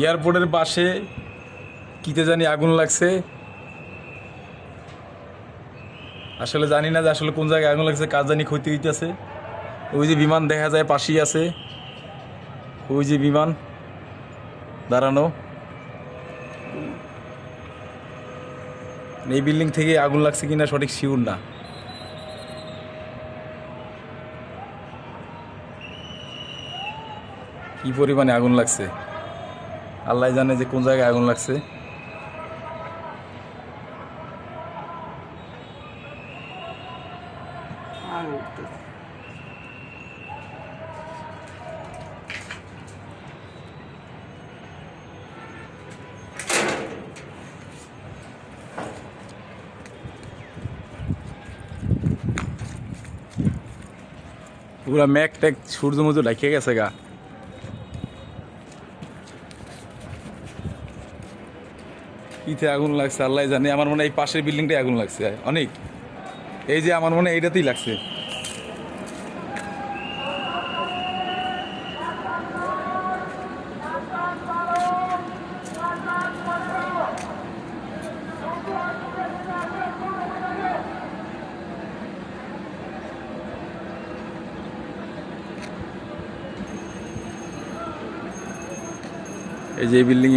এয়ারপোর্টের পাশে কিতে জানি আগুন লাগছে। আসলে জানি না যে আসলে কোন জায়গায় আগুন লাগছে, কাজ জানি ক্ষতি হইতেছে। ওই যে বিমান দেখা যায় পাশেই আছে, ওই যে বিমান দাঁড়ানো, এই বিল্ডিং থেকে আগুন লাগছে কিনা সঠিক শিওর না। কি পরিমাণে আগুন লাগছে আল্লাহ জানে যে কোন জায়গায় আগুন লাগছে। পুরা ম্যাক ট্যাক সূর্যমুর্য ঢাকিয়ে গেছে গা। কিতে আগুন লাগছে আল্লাহ জানে। আমার মনে হয় এই পাশের বিল্ডিংটাই আগুন লাগছে অনেক। এই যে আমার মনে হয় এইটাতেই লাগছে। এই যে এই বিল্ডিং